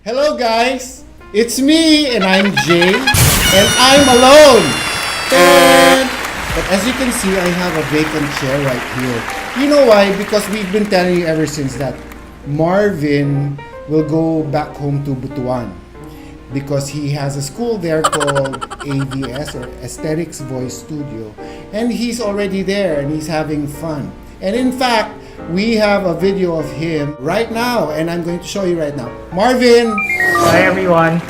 Hello guys, it's me and I'm Jay and I'm alone. But as you can see, I have a vacant chair right here. You know why? Because we've been telling you ever since that Marvin will go back home to Butuan because he has a school there called AVS or Aesthetics Voice Studio, and he's already there and he's having fun. And in fact, we have a video of him right now, and I'm going to show you right now. Marvin! Hi everyone!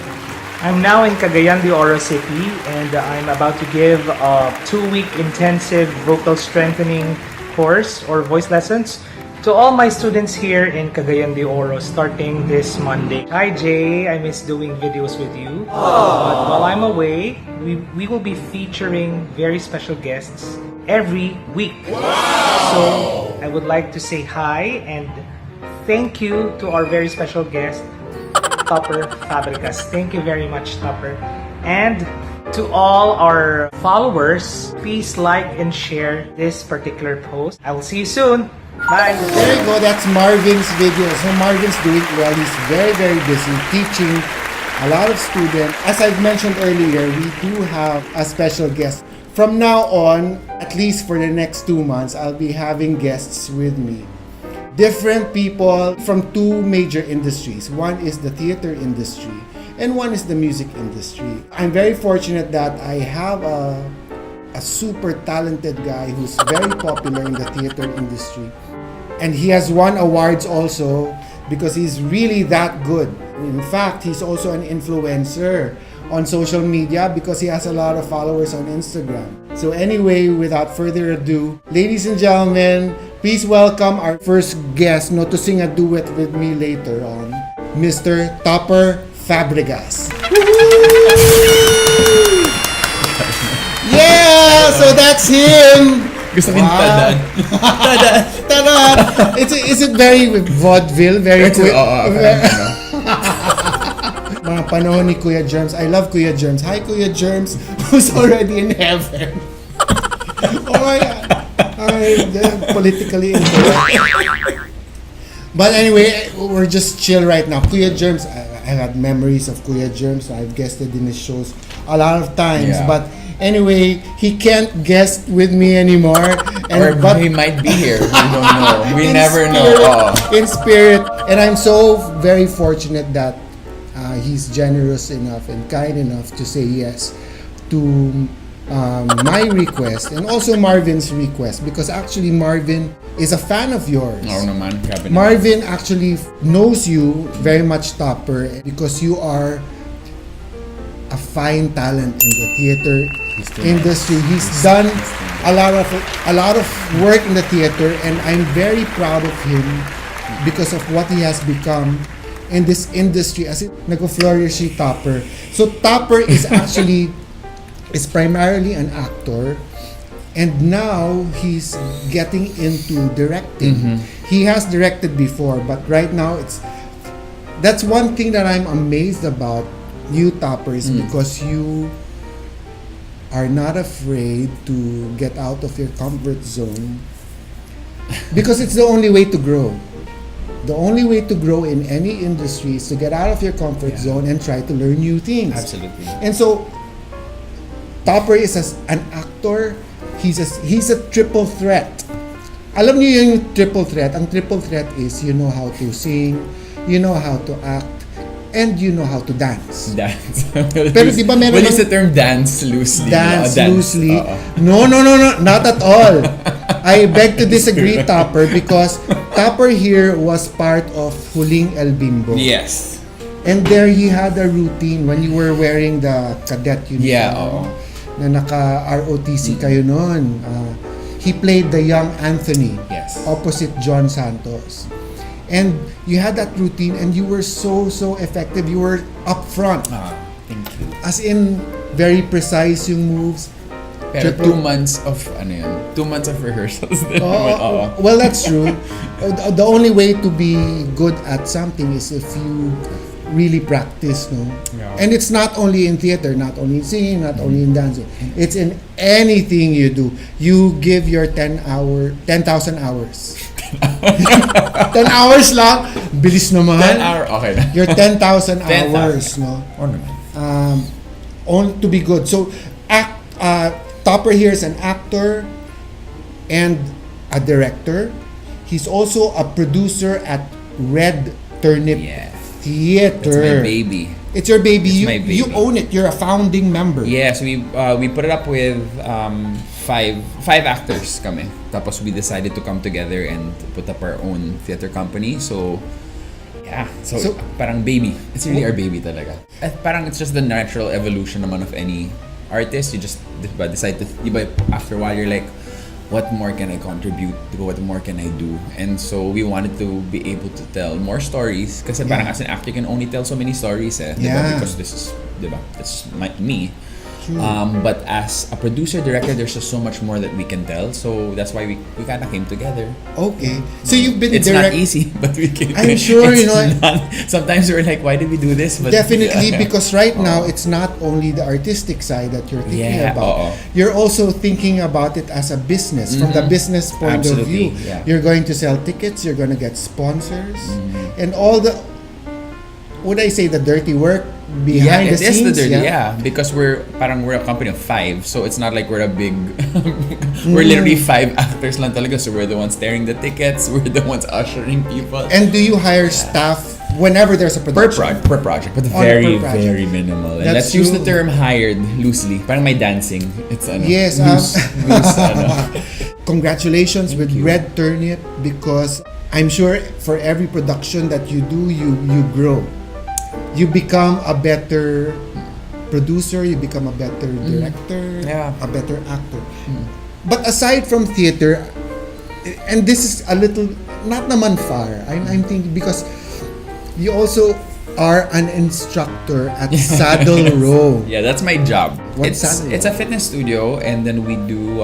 I'm now in Cagayan de Oro City, and I'm about to give a 2-week intensive vocal strengthening course or voice lessons to all my students here in Cagayan de Oro starting this Monday. Hi Jay, I miss doing videos with you. But while I'm away, we will be featuring very special guests every week. So I would like to say hi and thank you to our very special guest, Topper Fabregas. Thank you very much, Topper. And to all our followers, please like and share this particular post. I will see you soon. Bye. There you go, that's Marvin's video. So Marvin's doing well. He's very, very busy teaching a lot of students. As I've mentioned earlier, we do have a special guest. From now on, at least for the next 2 months, I'll be having guests with me. Different people from 2 major industries. One is the theater industry and one is the music industry. I'm very fortunate that I have a super talented guy who's very popular in the theater industry. And he has won awards also because he's really that good. In fact, he's also an influencer on social media because he has a lot of followers on Instagram. So anyway, without further ado, ladies and gentlemen, please welcome our first guest to sing a duet with me later on, Mr. Topper Fabregas. Yeah! So that's him! Gusto kong tadaan. Tadaan! Is it very vaudeville? Very quick? Mga panahon ni Kuya Germs. I love Kuya Germs. Hi Kuya Germs, who's already in heaven. Oh my God. Politically incorrect. But anyway, we're just chill right now. Kuya Germs, I had memories of Kuya Germs. I've guested in his shows a lot of times. Yeah. But anyway, he can't guest with me anymore. But he might be here. We don't know. We never know. In spirit. And I'm so very fortunate that he's generous enough and kind enough to say yes to my request and also Marvin's request, because actually Marvin is a fan of yours. Oo naman, grabe naman. Marvin actually knows you very much, Topper, because you are a fine talent in the theater industry. He's done a lot of work in the theater, and I'm very proud of him because of what he has become in this industry as it nag-flourish si Topper. So Topper is actually is primarily an actor, and now he's getting into directing. He has directed before, but right now that's one thing that I'm amazed about you, Topper, is because you are not afraid to get out of your comfort zone, because it's the only way to grow. The only way to grow in any industry is to get out of your comfort zone and try to learn new things. Absolutely. And so, Topper is an actor. He's a triple threat. Alam niyo yung triple threat? Ang triple threat is you know how to sing, you know how to act, and you know how to dance. Dance. Pero di ba meron We'll use the term dance loosely. Dance Dance. loosely. No, not at all. I beg to disagree, Topper, because Topper here was part of Huling El Bimbo. Yes. And there he had a routine when you were wearing the cadet uniform. Yeah, oo. Na naka-ROTC kayo noon. He played the young Anthony. Yes. Opposite John Santos. And you had that routine and you were so effective. You were up front. Thank you. As in, very precise yung moves. Pero 2 months of 2 months of rehearsals din. Well, that's true. The only way to be good at something is if you really practice, no? Yeah. And it's not only in theater, not only in singing, not only in dancing. It's in anything you do. You give your 10,000 hours. 10 hours lang. Bilis naman. 10 hour, okay na. Your 10,000 10,000. hours, no? Or naman. Only to be good. So, Topper here is an actor and a director. He's also a producer at Red Turnip Yeah. Theater. It's my baby. It's your baby. It's You, my baby. you own it. You're a founding member. Yes, we put it up with five actors kami. Tapos we decided to come together and put up our own theater company. So, yeah. So parang baby. It's really our baby talaga. At parang it's just the natural evolution naman of any artist. You just decide to, after a while you're like, what more can I contribute? What more can I do? And so we wanted to be able to tell more stories. Kasi parang as an actor, you can only tell so many stories, eh. Yeah. Diba? Because this is, that's me. But as a producer, director, there's just so much more that we can tell. So that's why we kind of came together. Okay. So you've been It's not easy, but we can. I'm sure, it's you know. Sometimes we're like, why did we do this? But Definitely, because right now it's not only the artistic side that you're thinking about. You're also thinking about it as a business, from the business point of Absolutely, view. yeah. You're going to sell tickets. You're going to get sponsors, and all the. Would I say the dirty work behind the it is scenes? the dirty, because we're a company of 5, so it's not like we're a big we're literally 5 actors lang talaga, so we're the ones staring the tickets, we're the ones ushering people. And do you hire staff whenever there's a production? Per project, but On very per project. very minimal. And That's let's use the true. term hired loosely. Parang may dancing. It's Yes, loose congratulations with you. Red Turnip, because I'm sure for every production that you do, you grow. You become a better producer, you become a better director, a better actor. But aside from theater, and this is a little, not naman far, I'm thinking, because you also are an instructor at Saddle Row. Yeah, that's my job. What's Saddle Row? It's a fitness studio, and then we do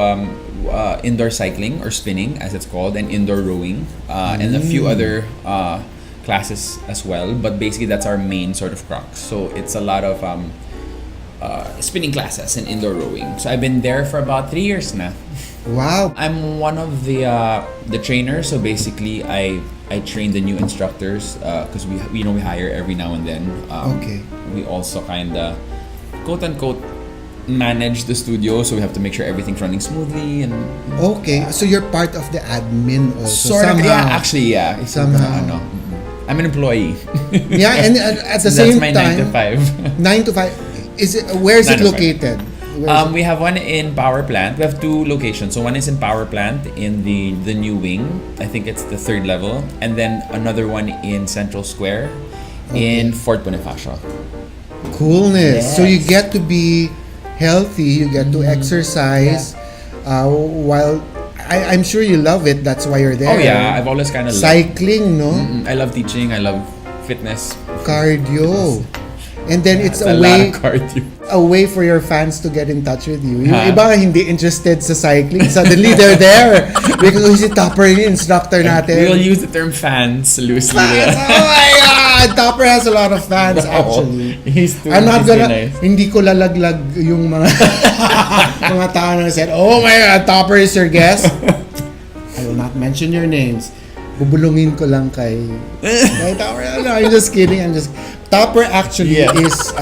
indoor cycling or spinning, as it's called, and indoor rowing, and a few other classes as well. But basically, that's our main sort of crux. So it's a lot of spinning classes and indoor rowing. So I've been there for about 3 years now. Wow. I'm one of the trainers. So basically, I train the new instructors because we hire every now and then. Okay. We also kind of quote unquote manage the studio, so we have to make sure everything's running smoothly and. Okay, so you're part of the admin also. Sort of, somehow. yeah. Actually, yeah. Somehow. I'm an employee. Yeah, and at the So same that's my time, 9 to 5. 9 to 5. Is it? Where is it 9 to 5. located? We have one in Power Plant. We have 2 locations. So one is in Power Plant in the new wing. I think it's the 3rd level, and then another one in Central Square in Fort Bonifacio. Coolness. Yes. So you get to be healthy. You get to exercise. While I'm sure you love it. That's why you're there. Oh yeah, I've always kind of cycling, no? I love teaching. I love fitness. Cardio. And then it's a a lot way of cardio. a way for your fans to get in touch with you. Yung iba hindi interested sa cycling, suddenly they're there because si Topper yung instructor natin. We'll use the term fans loosely. Fans! Oh my God! Topper has a lot of fans actually. He's too, I'm not he's too gonna, nice. hindi ko lalaglag yung mga mga tao na said, oh my God, Topper is your guest. I will not mention your names. Bubulungin ko lang kay Topper. No, I'm just kidding. Topper actually is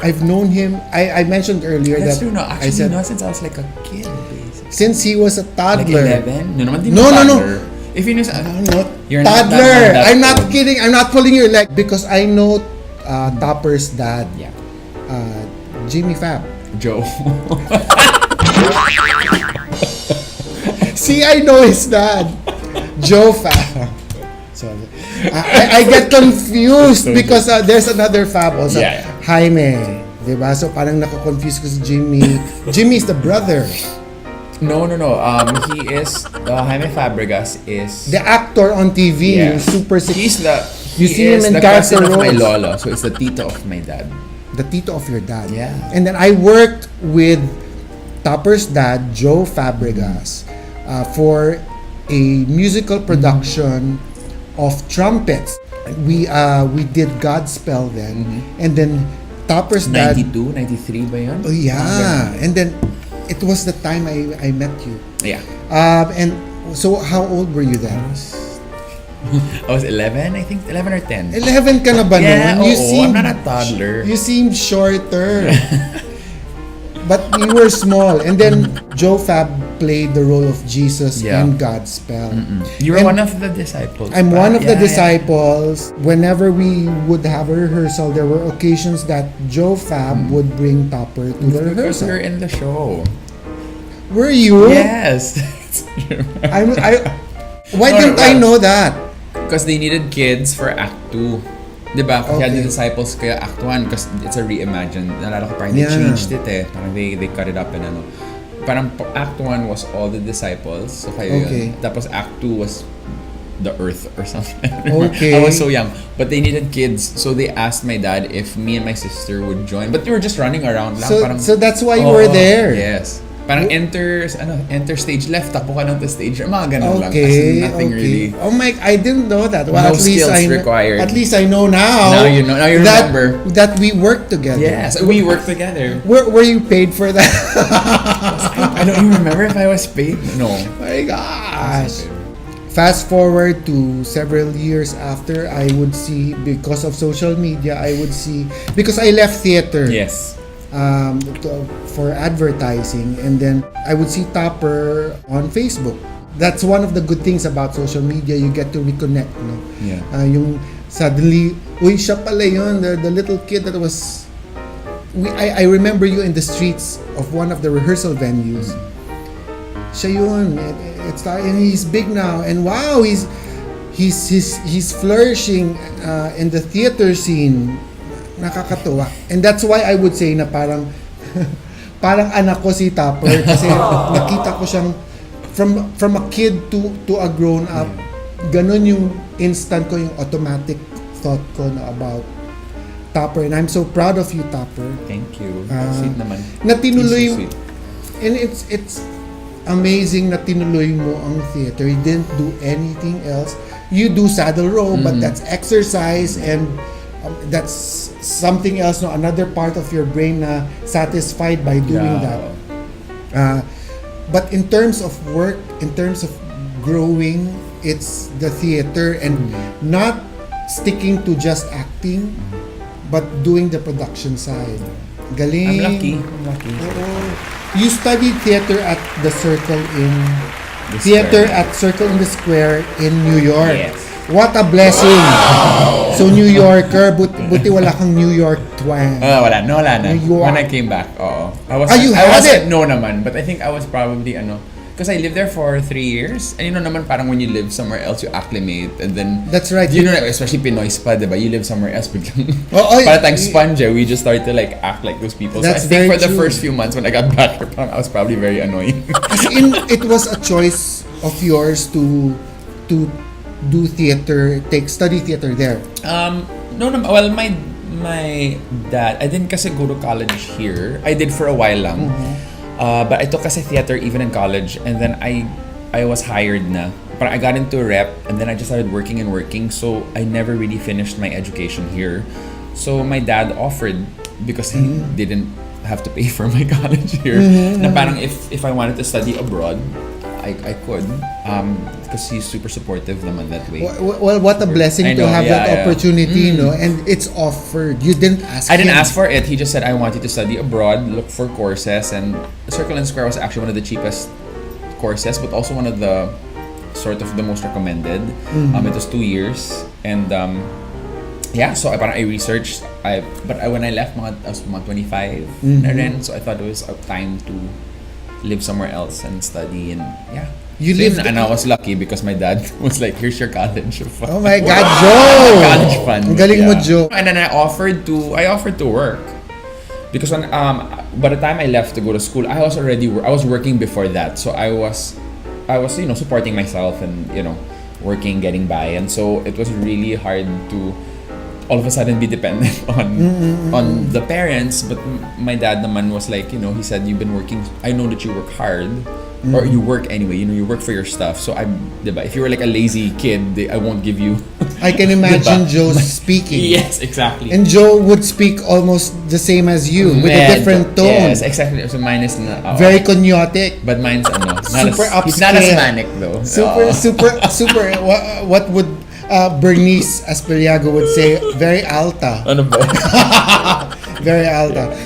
I've known him. I mentioned earlier That's that true, no. I Actually, said since I was like a kid, basically. since he was a Like toddler. 11? No, naman din No. toddler. If you knew, No, you're not toddler. that I'm not old. kidding. I'm not pulling your leg because I know Topper's dad, Yeah. Jimmy Fab. Joe. See, I know his dad, Joe Fab. Sorry, I get confused because there's another Fab also, Yeah. Jaime. Diba? So parang nako-confuse ko si Jimmy. Jimmy is the brother. No. He is Jaime Fabregas is The actor on TV, Yeah. yung super sick. He's the You he see him is in the character cousin of my roles. lolo, so it's the tito of my dad. The tito of your dad. Yeah. And then I worked with Topper's dad, Joe Fabregas, for a musical production of trumpets. We did Godspell then, and then Topper's dad. 92, 93 ba yun? Oh yeah, and then it was the time I met you. Yeah. And So how old were you then? I was 11, I think. 11 or 10. 11 ka na ba Yeah, noon? I'm not a toddler. You seemed shorter. But you were small. And then Joe Fab played the role of Jesus in Godspell. You were one of the disciples. I'm one of the disciples. Whenever we would have a rehearsal, there were occasions that Joe Fab would bring Topper to the Because rehearsal. we were in the show. Were you? Yes. Why didn't I know that? Because they needed kids for Act 2. Diba? Kaya the disciples kaya Act 1 because it's a reimagined. Nalala ko parang they changed it eh. Parang they cut it up and ano. Parang Act 1 was all the disciples. So kayo yun. Tapos Act 2 was the earth or something. Okay. I was so young. But they needed kids. So they asked my dad if me and my sister would join. But we were just running around lang. So that's why you were there. Yes. Parang enter stage left, tapo ka lang to stage. Mga ganun lang. As in nothing really. Oh my, I didn't know that. Well, No skills required. At least I know now. Now you know. Now you remember. That we worked together. Yes, we worked together. Were you paid for that? I don't even remember if I was paid. No. My gosh. Fast forward to several years after, I would see, because of social media, because I left theater. Yes. For advertising, and then I would see Topper on Facebook. That's one of the good things about social media. You get to reconnect, no? Yeah. Yung suddenly, uy, siya pala yun, the little kid that was. I remember you in the streets of one of the rehearsal venues. Siya yun. And he's big now, and wow, he's flourishing in the theater scene. Nakakatuwa. And that's why I would say na parang anak ko si Topper kasi nakita ko siyang from a kid to a grown up. Ganun yung instant ko, yung automatic thought ko na about Topper, and I'm so proud of you, Topper. Thank you. Sweet naman. Na tinuloy, So sweet. and it's amazing na tinuloy mo ang theater. You didn't do anything else. You do saddle row, but that's exercise, and that's something else, no? Another part of your brain na satisfied by doing that. But in terms of work, in terms of growing, it's the theater and not sticking to just acting, but doing the production side. Galing. I'm lucky. Oo. You studied theater at the Circle in the Square in New York. Yes. What a blessing! Wow. So New Yorker, buti wala kang New York twang. Wala na. New York. When I came back, You had it? No naman, but I think I was probably because I lived there for 3 years, and naman parang when you live somewhere else, you acclimate, and then that's right. Especially Pinoy's pa, diba? You live somewhere else, biglang para tayong sponge, we just started to like act like those people. So I think for the first few months when I got back, I was probably very annoying. As in, it was a choice of yours to do theater, study theater there. No. Well, my dad, I didn't kasi go to college here. I did for a while lang. But I took kasi theater even in college, and then I was hired na. But I got into rep, and then I just started working, so I never really finished my education here. So my dad offered, because he didn't have to pay for my college here, na parang if I wanted to study abroad, I could, because he's super supportive naman that way. Well, what a blessing to have that opportunity, no? And it's offered. You didn't ask. I didn't ask for it. He just said, I want you to study abroad, look for courses, and Circle and Square was actually one of the cheapest courses, but also one of the sort of the most recommended. It was 2 years, and so I researched. But when I left, I was 25 na rin, so I thought it was time to live somewhere else and study, and and I was lucky because my dad was like, here's your college fund. Oh my God, Joe! College fund. Ang galing mo, Joe. And then I offered to work, because when by the time I left to go to school, I was working before that, so I was supporting myself and working, getting by, and so it was really hard to all of a sudden be dependent on the parents. But my dad naman was like, he said, you've been working, I know that you work hard, or you work anyway. You work for your stuff. So diba, if you were like a lazy kid, I won't give you. I can imagine Joe speaking. Yes, exactly. And Joe would speak almost the same as you with a different tone. Yes, exactly. So mine is very conyotic. But mine's not super upscale. He's not as manic though. Super. What would Bernice Asperiago would say? Very alta. Ano ba? Very alta.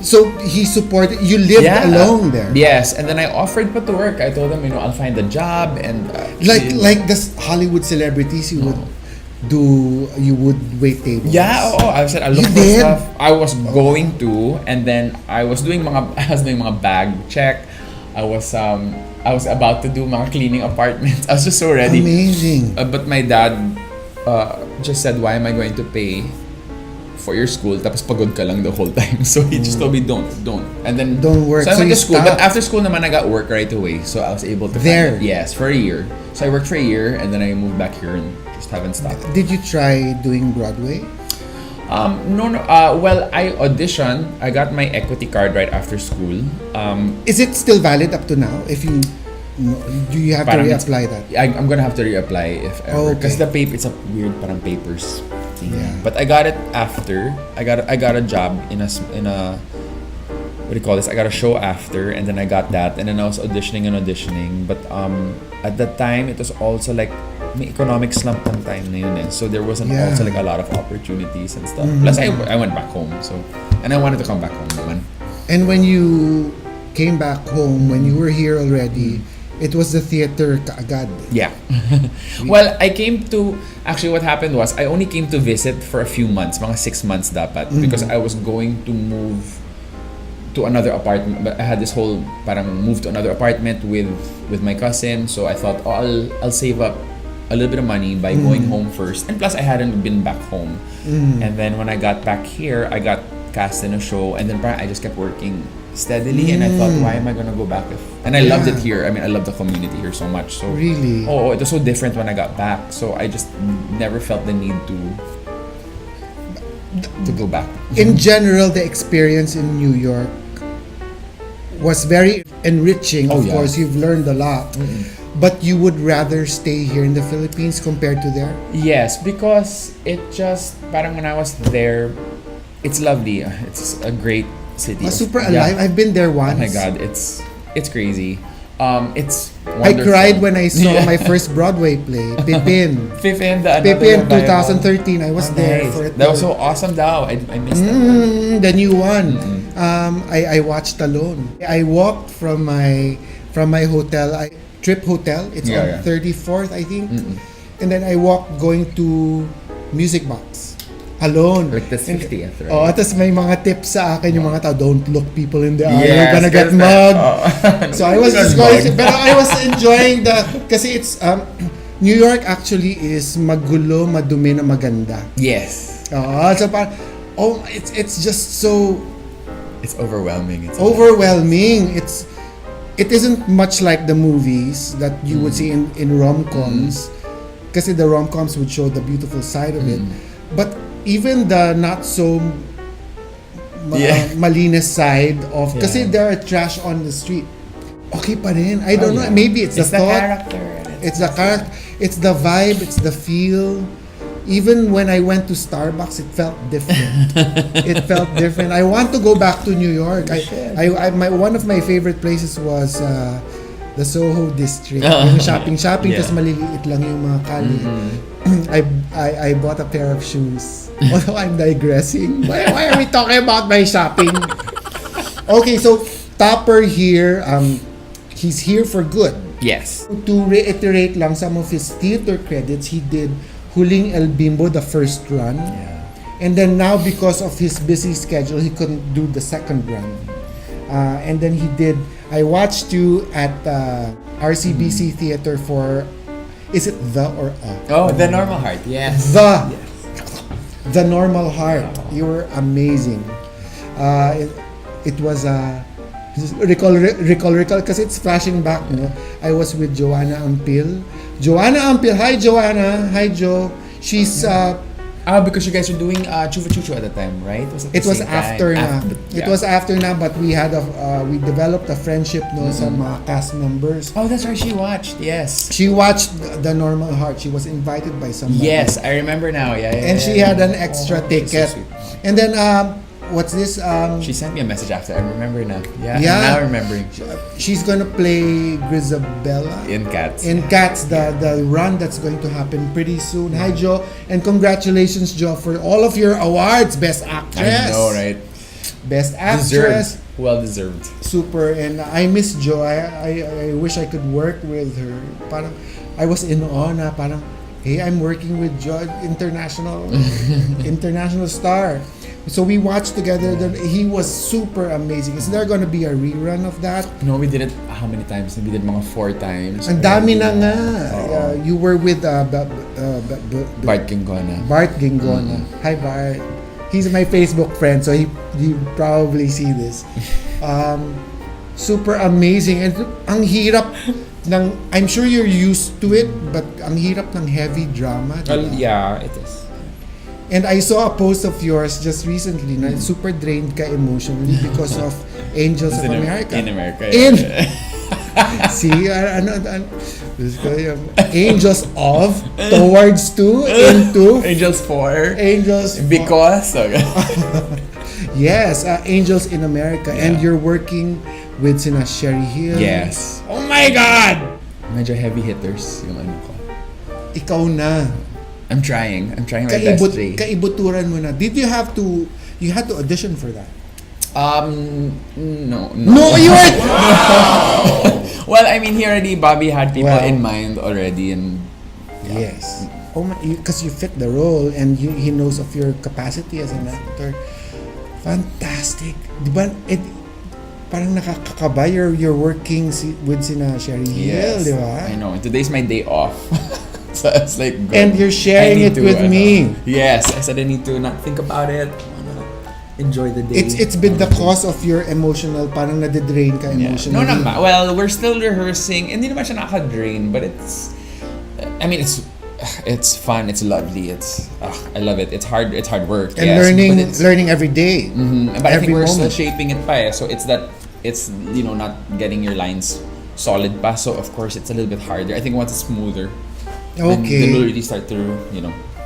So he supported. You lived alone there. Yes, and then I offered to work. I told him, I'll find a job and like this Hollywood celebrities, you would wait tables. Yeah, I said I looked for stuff. I was going to, and then I was doing mga bag check. I was about to do mga cleaning apartments. I was just so ready. Amazing. But my dad just said, "Why am I going to pay for your school? Tapos pagod ka lang the whole time." So he just told me, don't. And then don't work. So I went to school, stopped. but after school naman I got work right away. So I was able to yes, for a year. So I worked for a year, and then I moved back here and just haven't stopped. Did you try doing Broadway? No. Well, I auditioned. I got my equity card right after school. Is it still valid up to now? If you do, you have to reapply that? I'm gonna have to reapply if ever, because the paper, it's a weird parang papers thing. Yeah. But I got it after. I got a job in a what do you call this? I got a show after, and then I got that, and then I was auditioning. But at that time, it was also like may economic slump ng time na yun eh. So there wasn't also like a lot of opportunities and stuff. Plus I went back home, so, and I wanted to come back home naman. And when you came back home, when you were here already, it was the theater kaagad. Yeah. Well, actually what happened was I only came to visit for a few months, mga 6 months dapat, because I was going to move to another apartment. But I had this whole parang move to another apartment with my cousin, so I thought, I'll save up a little bit of money by going home first, and plus I hadn't been back home. And then when I got back here, I got cast in a show, and then I just kept working steadily, and I thought, why am I gonna go back? And I loved it here. I mean, I love the community here so much. So really, it was so different when I got back. So I just never felt the need to go back. In general, the experience in New York was very enriching. Of course, you've learned a lot. But you would rather stay here in the Philippines compared to there? Yes, because it just, parang when I was there, it's lovely. It's a great city. Super alive. I've been there once. Oh my God, it's crazy. It's wonderful. I cried when I saw my first Broadway play, Pipin. Pipin 2013. I was there for it. That was so awesome daw. I missed that. The new one. I watched alone. I walked from my hotel. Trip Hotel. It's on 34th, I think. And then I walked going to Music Box. Alone. Like the 50th, right? Tapos may mga tips sa akin, yung mga tao, don't look people in the eye, you're gonna get mugged. So I was just going, pero I was enjoying kasi it's, New York actually is magulo, madumi na maganda. Yes. So parang, it's just so... It's overwhelming. It isn't much like the movies that you would see in rom-coms, kasi the rom-coms would show the beautiful side of it. But even the not so malinis side of, kasi there are trash on the street, okay pa rin. I don't know, maybe it's the thought, it's the character, it's the vibe, it's the feel. Even when I went to Starbucks, it felt different. I want to go back to New York. One of my favorite places was the Soho district. Yung shopping, tas maliliit lang yung mga kali. I bought a pair of shoes. Although I'm digressing. Why are we talking about my shopping? Okay, so Topper here, he's here for good. Yes. To reiterate lang some of his theater credits, he did Huling El Bimbo, the first run. Yeah. And then now, because of his busy schedule, he couldn't do the second run. And then I watched you at RCBC Theater for, is it The or A? Oh, The Normal Heart, yes. The Normal Heart. You were amazing. It was recall because it's flashing back, no? I was with Joanna Ampil. Hi Joanna. Hi Jo. She's Because you guys were doing Chufa Chuchu at the time, right? It was after na. It was after na, but we had we developed a friendship sa mga cast members. Oh, that's right. She watched. Yes. She watched The Normal Heart. She was invited by somebody. Yes, I remember now. Yeah. And she had an extra ticket. So sweet. And then what's this? She sent me a message after. I remember now. Yeah. Yeah. Now remembering. She's gonna play Grisabella In Cats. in Cats, the run that's going to happen pretty soon. Hi, Jo, and congratulations, Jo, for all of your awards. Best Actress. I know, right? Best Actress. Deserved. Well deserved. Super, and I miss Jo. I wish I could work with her. Parang I was in awe na parang, hey, I'm working with Jo, international star. So we watched together. He was super amazing. Is there gonna be a rerun of that? No, we did it how many times? We did mga 4 times. Ang dami na nga. You were with Bart Gingona. Bart Gingona. Hi Bart. He's my Facebook friend, so he probably see this. Super amazing, and ang hirap ng, I'm sure you're used to it, but ang hirap ng heavy drama. Well, Diba? yeah, it is. And I saw a post of yours just recently na super drained ka emotionally because of Angels of America. In America. See, Angels of, towards to, into, Angels 4. Angels. Because. Yes, Angels in America. Yeah. And you're working with sina Sherry Hill. Yes. Oh my God! Medyo heavy hitters yung ano ko. Ikaw na. I'm trying my best, Jay. Kaibuturan mo na. Did you have to, you had to audition for that? No, you were... Well, I mean, he already, Bobby had people in mind already, and yes. Oh my, because you fit the role and he knows of your capacity as an actor. Fantastic. Diba, parang nakakakaba, you're working with sina Sherry Hill, yes, diba? I know. Today's my day off. So it's like good. And you're sharing it with me. Yes, I said I need to not think about it. Enjoy the day. It's been the cause of your emotional, parang nade-drain ka emotionally. No naman. Well, we're still rehearsing. Hindi naman siya nakaka-drain, but I mean, it's fun. It's lovely. I love it. It's hard work. And yes, learning every day. Mm-hmm. But I think we're still moment. shaping it pa. So it's not getting your lines solid pa. So of course it's a little bit harder. I think once it's smoother, then we'll really start to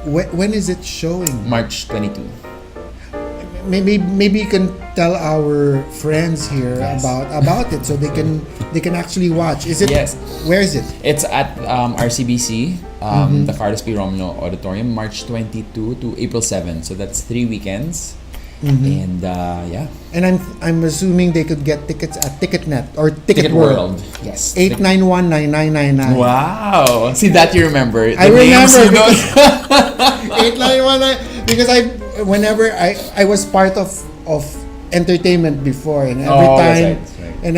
When is it showing? March 22. Maybe you can tell our friends here Yes. about it so they can actually watch. Is it? Yes. Where is it? It's at RCBC, the Carlos P. Romano Auditorium, March 22 to April 7. So that's 3 weekends. And yeah. And I'm assuming they could get tickets at TicketNet or Ticket World. Yes. 891-9999. Wow. See that you remember. I remember because 891 because whenever I was part of entertainment before, and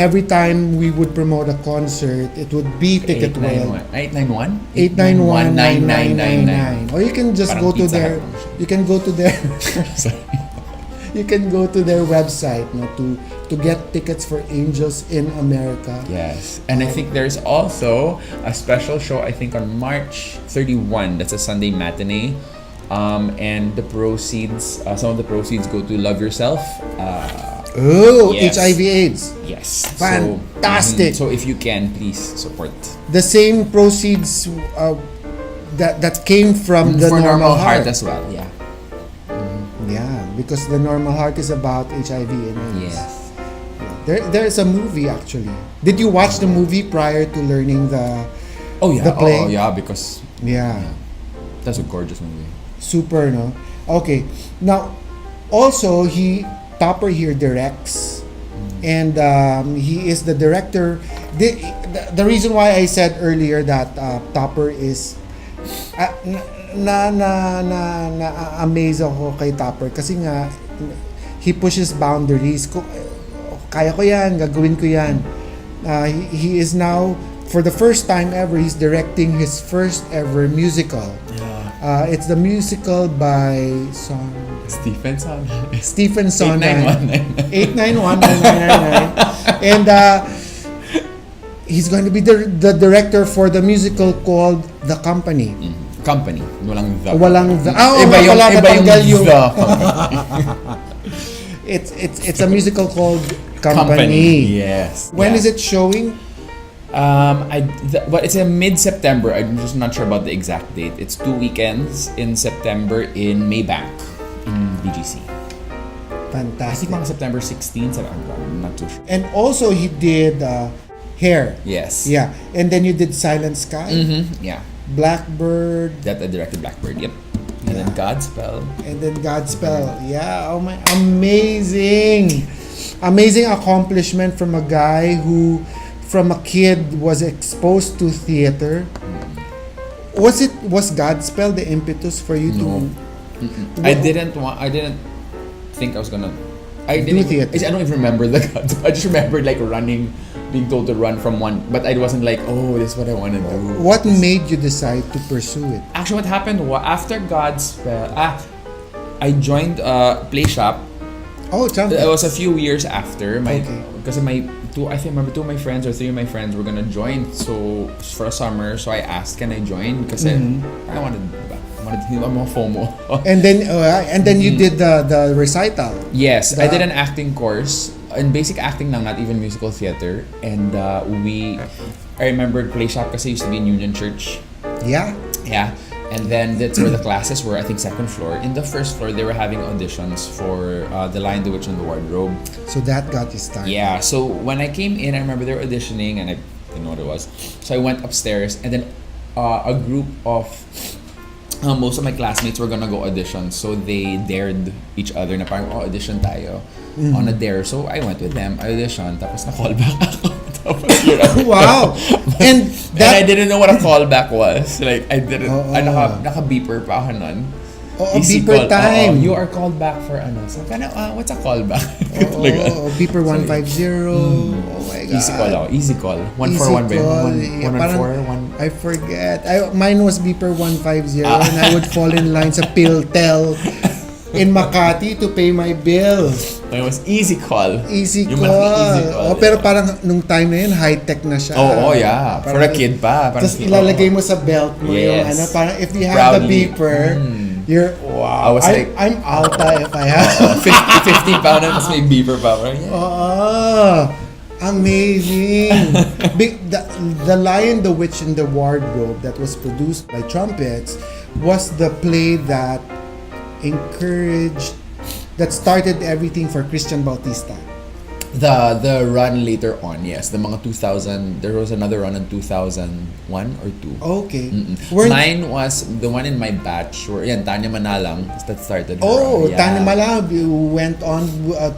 every time we would promote a concert, it would be Ticket World. 891? 891-9999. Or you can just Parang go to Pizza their Hut. you can go to their Sorry. you can go to their website to get tickets for Angels in America. Yes. And I think there's also a special show, I think on March 31. That's a Sunday matinee. And the proceeds, some of the proceeds go to Love Yourself. Yes. Yes. HIV/AIDS. Yes. Fantastic. So if you can, please support. The same proceeds that came from the For normal heart as well. Yeah. Yeah, because the normal heart is about HIV and AIDS. Yes. There's a movie actually. Did you watch the movie prior to learning the the play? Oh yeah, because Yeah. that's a gorgeous movie. Super, no? Okay. Now, also, Topper here directs. And he is the director. The reason why I said earlier that Topper is... amaze ako kay Topper kasi nga he pushes boundaries. Kaya ko yan, gagawin ko yan. He is now, for the first time ever, he's directing his first ever musical. It's the musical by Stephen Sondheim. 891-9999. And he's going to be the director for the musical called The Company. company. Walang the. Walang the. Iba yung natanggal the company. It's a musical called Company. Yes. When is it showing? But it's in mid-September. I'm just not sure about the exact date. It's 2 weekends in September in Maybank in BGC. I Fantastic. think mga September 16, I'm not too sure. And also he did Hair. Yes. Yeah. And then you did Silent Sky, Mm-hmm. Yeah. Blackbird, That I directed Blackbird. Yep. And then Godspell. and then Godspell. Yeah. Oh my, amazing. Amazing accomplishment from a guy who from a kid was exposed to theater. Was Godspell the impetus for you No. to I didn't think I was gonna. I Do didn't. theater. I don't even remember the Godspell. I just remembered like running, being told to run from one. But I wasn't like, oh, this is what I want to do. What made you decide to pursue it? Actually, what happened after Godspell? I joined Play Shop. Oh, tell me. It was a few years after Okay. because of my two. I think remember 2 of my friends or 3 of my friends were gonna join. So for a summer, so I asked, can I join? Because I wanted more FOMO. And then you did the recital. Yes, The- I did an acting course in basic acting lang, not even musical theater. And I remember Play Shop kasi used to be in Union Church. Yeah. Yeah. And then that's where the classes were, I think second floor. In the first floor, they were having auditions for The Lion, the Witch, and the Wardrobe. So that got you started. Yeah, so when I came in, I remember they were auditioning and I didn't know what it was. So I went upstairs and then a group of most of my classmates were gonna go audition. So they dared each other na parang, audition tayo on a dare. So I went with them, I auditioned, tapos na-callback ako. Wow. And And I that didn't know what a callback was. Like, I didn't, Oo. naka-beeper pa ako nun. Easy beeper call. time. You are called back for ano. So, what's a callback? Beeper 150. Oh my God. Easy call ako. Easy call. 141 ba yun? call. 114? I forget. Mine was Beeper 150 and I would fall in line sa Piltel in Makati to pay my bills. It was easy call. Easy Yung call. malaki easy call. Pero parang nung time na yun, high-tech na siya. Yeah. For a kid pa. Tapos ilalagay mo sa belt mo yung Yes. parang if you have the Proudly. beeper, you're, I was like, I'm alta if I have. 50 pound na, mas may beeper pa. Yeah. Amazing. The Lion, the Witch, and the Wardrobe that was produced by Trumpets was the play that started everything for Christian Bautista. The run later on, yes. The mga 2000, there was another run in 2001 or 2. Okay. Mine was the one in my batch where Tanya Manalang that started her Oh, run. Tanya Malab went on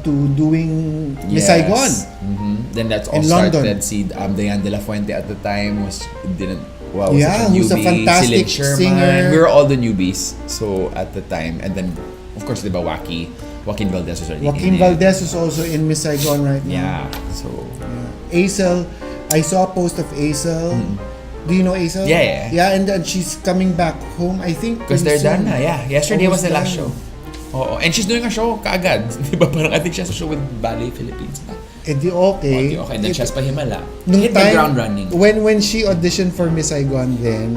to doing Miss Yes. Saigon. Then that's all In started. London. Si Diane De La Fuente at the time was Yeah, who's a newbie. fantastic Si Lynn Sherman. singer. We were all the newbies. So at the time, and then of course, diba Joaquin Valdez was already Joaquin in it. Valdez is also in Miss Saigon right now. Yeah. So Aisel, I saw a post of Aisel. Do you know Aisel? Yeah. Yeah, and then she's coming back home, I think. because they're pretty soon. done na, yeah. Yesterday was Almost the last done. show. Oh, and she's doing a show kaagad. Diba parang I think she has a show with Ballet Philippines na. Eh di okay. Okay. Then siya pa Himala. Nung Hit the time, ground running. When she auditioned for Miss Saigon then,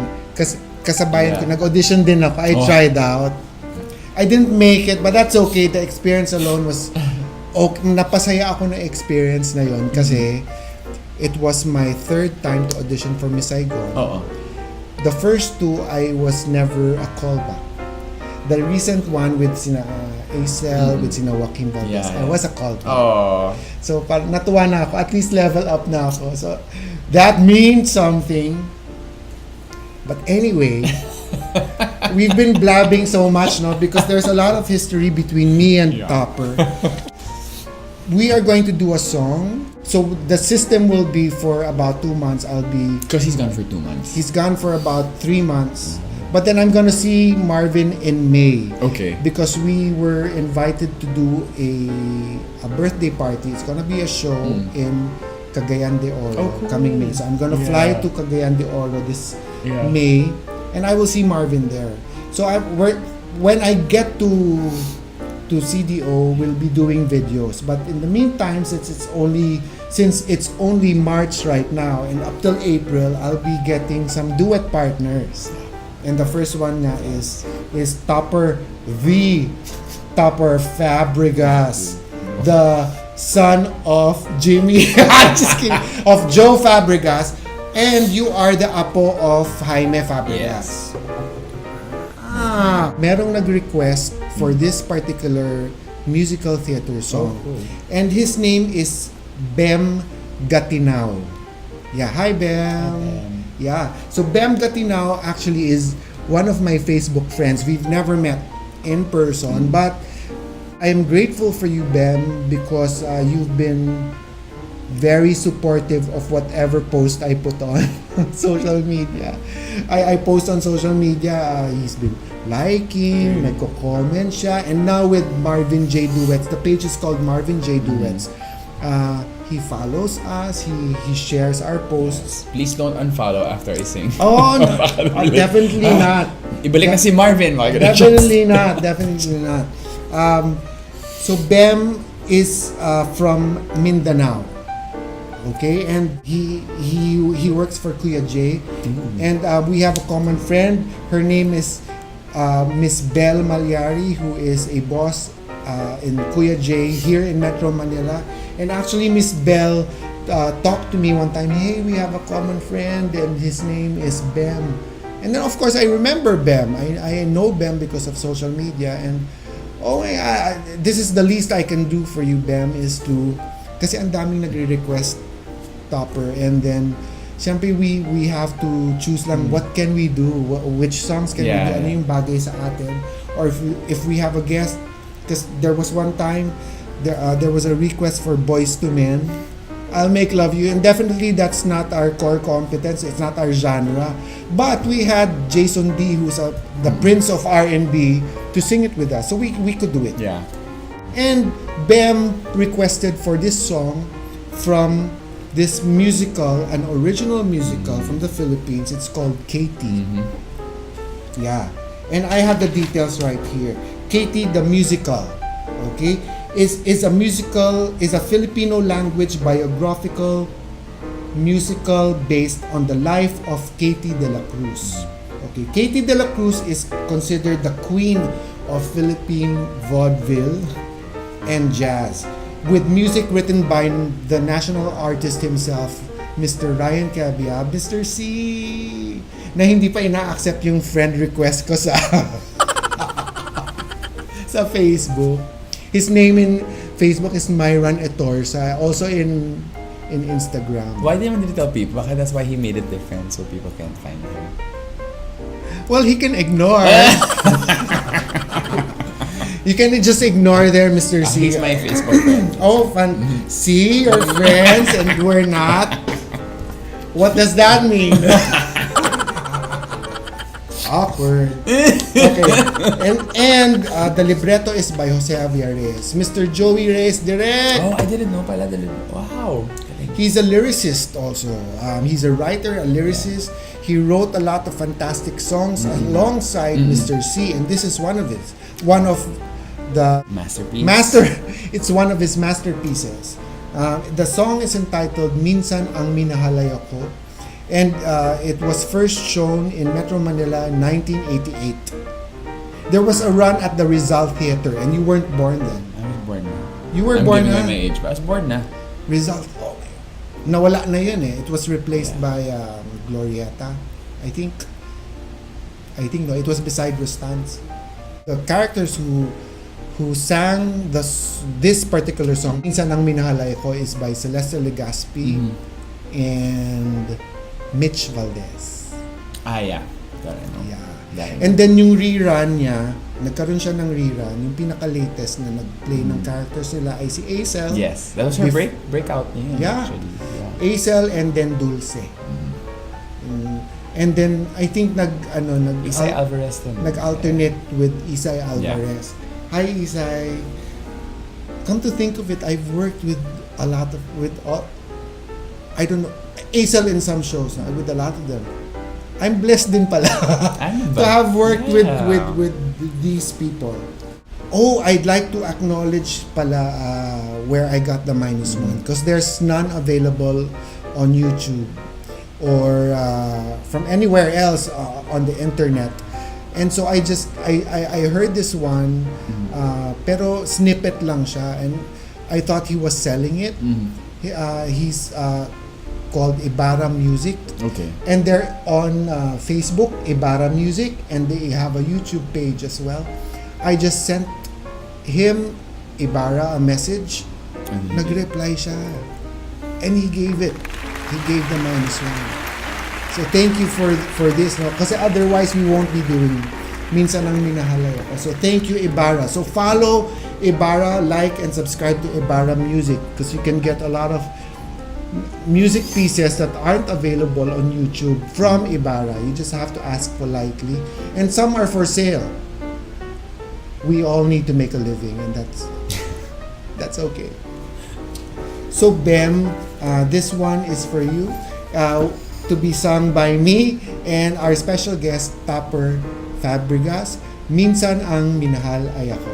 kasabayan ko, Yeah. nag-audition din ako. I Oh. tried out. I didn't make it, but that's okay. The experience alone was okay. Napasaya ako na experience na yon kasi it was my 3rd time to audition for Miss Saigon. Oo. The first 2, I was never a callback. The recent one with sina Aisel, with sina Joaquin Valdez, Yeah. I was a callback. Oh. So, natuwa na ako. At least level up na ako. So, that means something. But anyway, we've been blabbing so much now because there's a lot of history between me and Topper. We are going to do a song. So, the system will be for about 2 months. Because he's gone for 2 months. He's gone for about 3 months. But then I'm gonna see Marvin in May. Okay. Because we were invited to do a birthday party. It's gonna be a show in Cagayan de Oro Cool. coming May. So I'm gonna fly to Cagayan de Oro this Yeah. May, and I will see Marvin there. So when I get to CDO, we'll be doing videos. But in the meantime, since it's only March right now, and up till April, I'll be getting some duet partners. And the first one nga is Topper Fabregas, the son of Jimmy, just kidding, of Joe Fabregas, and you are the apo of Jaime Fabregas. Yes. Merong nag-request for this particular musical theater song. Oh, cool. And his name is Bem Gatinao. Yeah, hi Bem. Yeah. So Bem Gatinao actually is one of my Facebook friends. We've never met in person, but I am grateful for you, Bem, because you've been very supportive of whatever post I put on social media. I post on social media, he's been liking, nagko-comment siya, and now with MarvinJay Duets, the page is called MarvinJay Duets. He follows us, he shares our posts. Please don't unfollow after I sing. Oh, no, definitely not. Ibalik na si Marvin. Definitely not. So Bem is from Mindanao. Okay, and he works for Kuya J. And we have a common friend. Her name is Miss Belle Malyari, who is a boss in Kuya J here in Metro Manila. And actually, Miss Belle talked to me one time, hey, we have a common friend and his name is Bem. And then of course, I remember Bem. I know Bem because of social media. And this is the least I can do for you, Bem, is to, kasi ang daming nagre-request Topper. And then, siyempre, we have to choose lang what can we do, which songs can we do, ano yung bagay sa atin. Or if we have a guest, because there was one time, there was a request for Boys to Men, I'll Make Love You, and definitely that's not our core competence, it's not our genre. But we had Jason D, who's the prince of R&B, to sing it with us, so we could do it. Yeah. And Bem requested for this song from this musical, an original musical from the Philippines. It's called Katie. Yeah. And I have the details right here. Katie the musical, okay, is a musical, is a Filipino language biographical musical based on the life of Katie de la Cruz. Okay, Katie de la Cruz is considered the queen of Philippine vaudeville and jazz, with music written by the national artist himself, Mr. Ryan Cabia, Mr. C, na hindi pa ina-accept yung friend request ko sa sa Facebook. His name in Facebook is Myron Etorsa, also in Instagram. Why didn't you tell people? Baka that's why he made it different so people can't find him. Well, he can ignore. You can just ignore there, Mr. C. He's my Facebook friend. Oh, fun. See, you're friends and we're not. What does that mean? Awkward. Okay. And the libretto is by Jose Javier Reyes. Mr. Joey Reyes direct. Oh, I didn't know pala. Wow. He's a lyricist also. He's a writer, a lyricist. He wrote a lot of fantastic songs alongside Mr. C, and this is one of his. One of the it's one of his masterpieces. The song is entitled Minsan ang Minahal ako, and it was first shown in Metro Manila in 1988. There was a run at the Rizal Theater, and you weren't born then. I was born na. You were born na? I'm giving my age, but I was born na. Rizal, nawala na yun eh. It was replaced by Glorieta, I think no, it was beside Rustans. The characters who sang this particular song, Minsan ang Minahal ako, is by Celeste Legaspi and Mitch Valdez. Yeah. Got it, no? Yeah. Dahil. And then yung rerun niya, nagkaroon siya ng rerun, yung pinaka-latest na nag-play ng characters nila ay si Acel. Yes, that was her breakout niya. Yeah. Actually. Yeah. Acel and then Dulce. And then I think Isay Alvarez din. nag-alternate with Isay Alvarez. Hi Isay. Come to think of it, I've worked with a lot of I don't know, Acel in some shows, with a lot of them. I'm blessed din pala to have worked with these people. Oh, I'd like to acknowledge pala where I got the -1, because there's none available on YouTube. or from anywhere else on the internet. And so I heard this one, pero snippet lang siya, and I thought he was selling it. He's called Ibarra Music. Okay. And they're on Facebook, Ibarra Music, and they have a YouTube page as well. I just sent him, Ibarra, a message. Nag-reply siya. And he gave it. He gave the -1. So thank you for this, no? Kasi otherwise we won't be doing Minsan ang Minahal ako. So thank you, Ibarra. So follow Ibarra, like and subscribe to Ibarra Music, because you can get a lot of music pieces that aren't available on YouTube from Ibarra. You just have to ask politely. And some are for sale. We all need to make a living, and that's okay. So Bem, this one is for you, to be sung by me and our special guest, Topper Fabregas. Minsan ang minahal ay ako.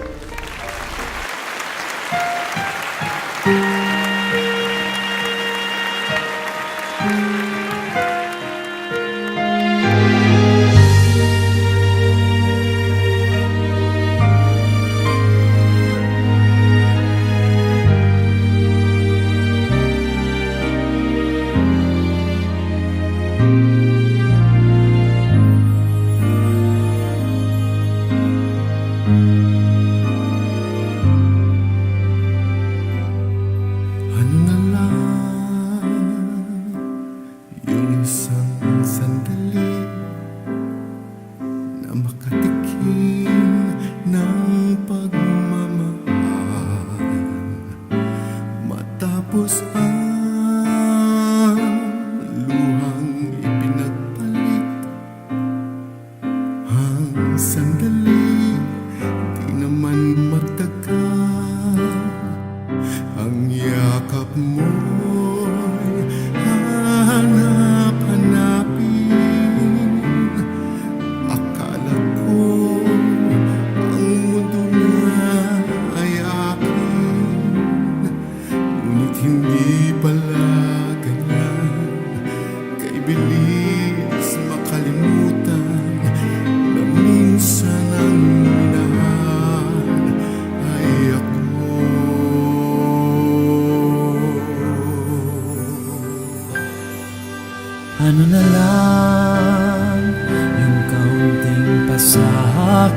Ano na lang yung kaunting pasakit,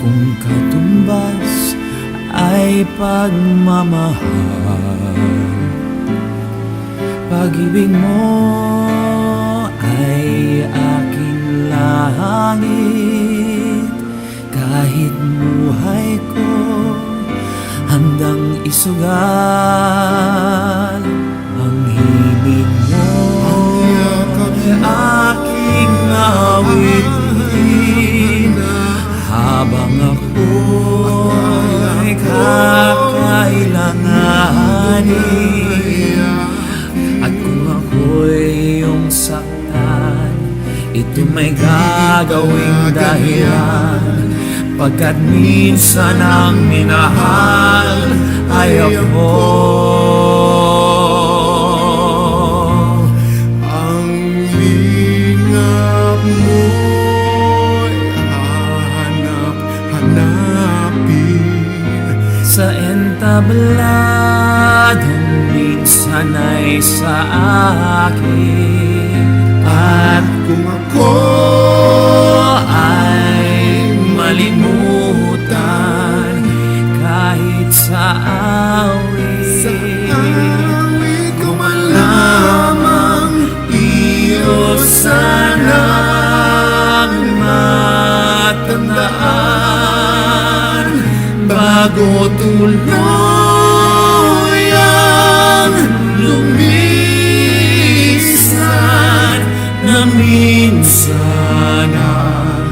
kung katumbas ay pagmamahal. Pag-ibig mo ay aking langit, kahit buhay ko handang isugal. Ang himig mo aking awitin, habang ako'y kakailanganin. At kung ako'y iyong saktan, ito may gagawing dahilan, pagkat minsan ang minahal ay ako. Sa entabladong minsan ay sa akin, at kung ako ay malimutan kahit sa awit ko man lamang, iyo sanang matandaan, bago tuluyang lumisan, na minsan ang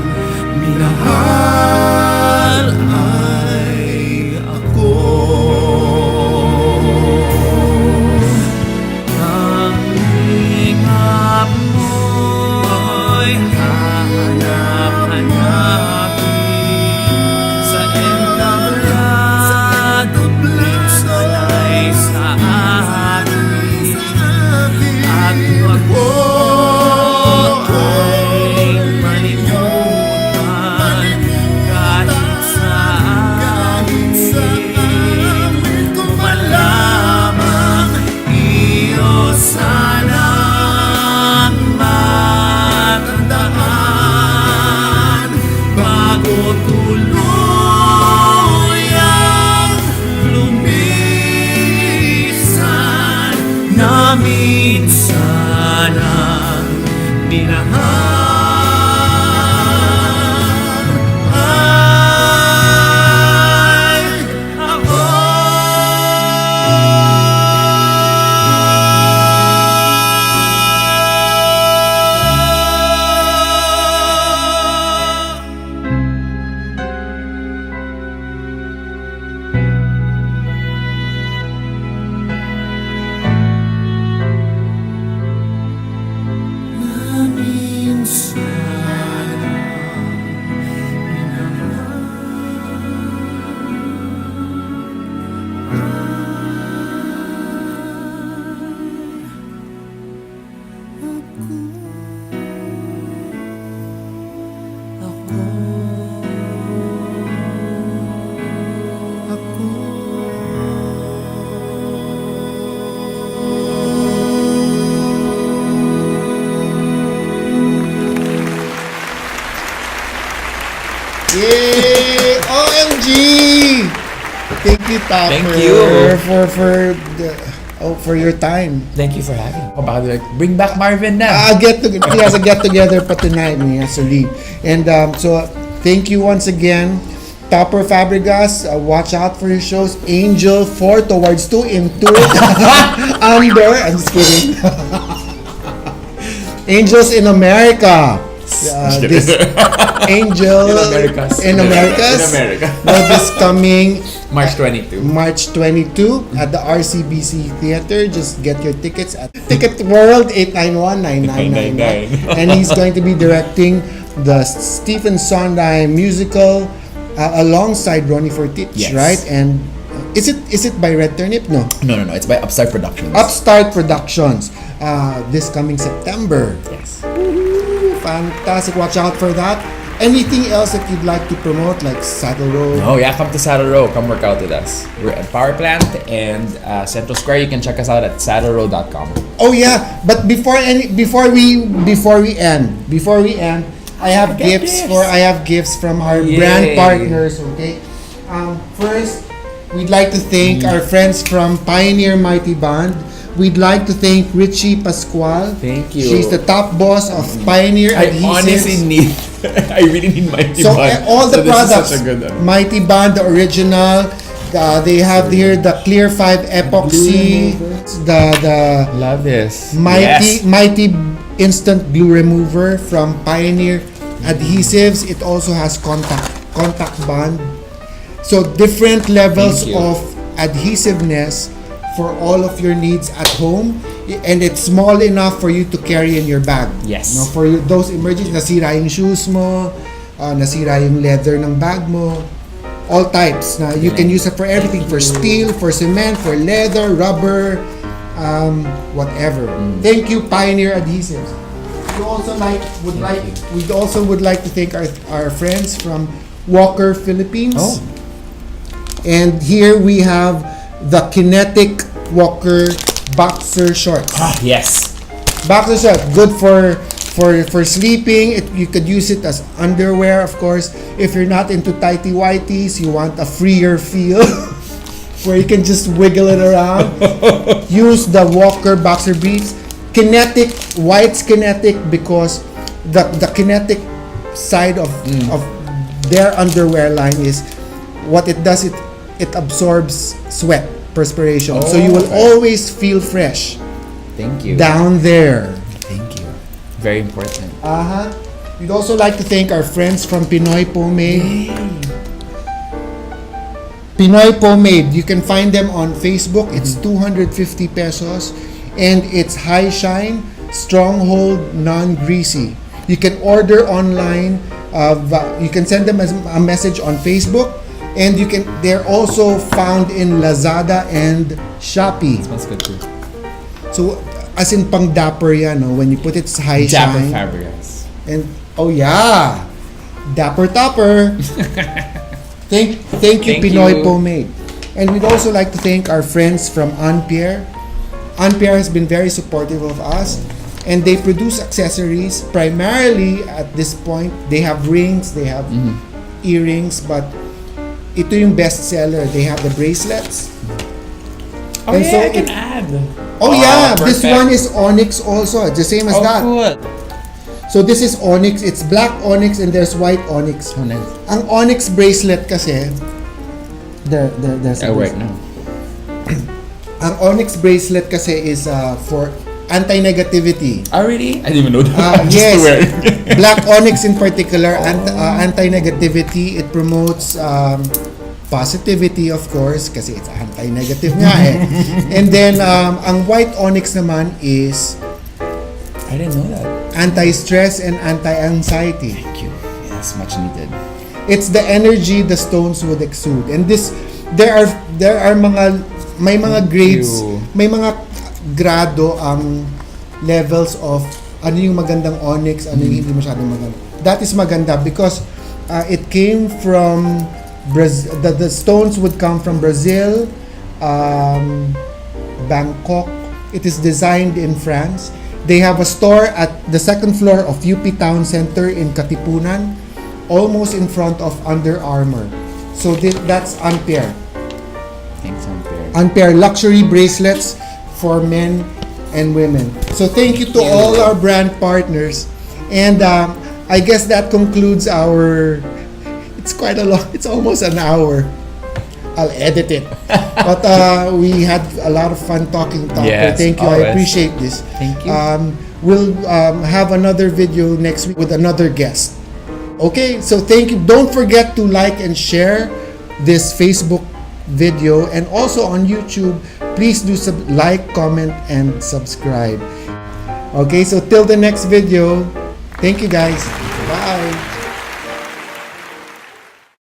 minahal ay ako. Ang hingap mo'y hanap-hanapin sa entablado, minsan ay sa akin, Yay! OMG! Thank you, Topper. Thank you. For your time. Thank you for having me. Baka like, bring back Marvin na. He has a get-together pa tonight and he has to leave. And so, thank you once again. Topper Fabregas, watch out for his shows. Angel 4 towards 2 into Under. I'm just kidding. Angels in America. This Angel in Americas. Now this coming March 22. March 22 at the RCBC Theater. Just get your tickets at Ticket World 891-9999. And he's going to be directing the Stephen Sondheim musical alongside Ronnie Fortich, Yes. right? And is it by Red Turnip? No. No. It's by Upstart Productions. Upstart Productions. This coming September. Yes. Fantastic. Watch out for that. Anything else that you'd like to promote, like Saddle Road? Oh yeah, come to Saddle Row. Come work out with us. We're at Power Plant and Central Square. You can check us out at saddlerow.com. Oh yeah, but before we end, I have gifts from our Yay. brand partners. Okay, first we'd like to thank our friends from Pioneer Mighty Band. We'd like to thank Richie Pascual. Thank you. She's the top boss of Pioneer I Adhesives. honestly need. I really need Mighty So Band. all the this products, is such a good one. Mighty Band, the original. They have here the Clear 5 Epoxy, the Love this. Mighty Instant Glue Remover from Pioneer Adhesives. It also has contact bond. So different levels Thank you. of adhesiveness for all of your needs at home, and it's small enough for you to carry in your bag. Yes. No, for those emergencies, nasira yung shoes mo, nasira yung leather ng bag mo, all types. Na you can use it for everything, for steel, for cement, for leather, rubber, whatever. Thank you, Pioneer Adhesives. We also would like to thank our friends from Walker Philippines. Oh. And here we have the Kinetic Walker boxer shorts. Yes. Boxer shorts, good for sleeping. You could use it as underwear, of course. If you're not into tighty whities, you want a freer feel where you can just wiggle it around. Use the Walker boxer briefs. Kinetic, why it's kinetic? Because the kinetic side of their underwear line is what it does. It absorbs sweat, perspiration, so you will always feel fresh. Thank you. Down there. Thank you. Very important. We'd also like to thank our friends from Pinoy Pomade. Pinoy Pomade, you can find them on Facebook. It's 250 pesos and it's high shine, stronghold, non-greasy. You can order online. You can send them a message on Facebook. And they're also found in Lazada and Shopee. Smells good too. So, as in pang dapper yan, no? When you put it high Topper shine. Fabregas. And, oh yeah! Dapper Topper! Thank you, Thank Pinoy you. Pomade. And we'd also like to thank our friends from Anpierre. Anpierre has been very supportive of us. And they produce accessories. Primarily, at this point, they have rings, they have earrings, but ito yung best seller. They have the bracelets. Oh And yeah, so I can add. Oh yeah, perfect. this one is onyx also, the same as that. Cool. So this is onyx, it's black onyx and there's white onyx. Oh, nice. Ang onyx bracelet kasi, there's a Right bracelet. now. Ang onyx bracelet kasi is for anti-negativity. Oh really? I didn't even know that. I'm just Yes, aware. black onyx in particular, anti-negativity. It promotes positivity, of course, kasi it's anti-negative nga eh. And then, ang white onyx naman is I didn't know that. anti-stress and anti-anxiety. Thank you. Yes, much needed. It's the energy the stones would exude. And this, there are may mga grades, you. may mga grado ang levels of ano yung magandang onyx, ano yung hindi masyadong maganda. That is maganda because it came from Brazil. The stones would come from Brazil, Bangkok. It is designed in France. They have a store at the second floor of UP Town Center in Katipunan. almost in front of Under Armour. So that's Ampere. Thanks, Ampere. Ampere luxury bracelets for men and women. So thank you to all our brand partners. And I guess that concludes our... It's quite a lot. It's almost an hour. I'll edit it. But we had a lot of fun talking, Topper. Yes, Thank you. always. I appreciate this. Thank you. We'll have another video next week with another guest. Okay, so thank you. Don't forget to like and share this Facebook video, and also on YouTube. Please do like, comment, and subscribe. Okay, so till the next video. Thank you, guys. Bye.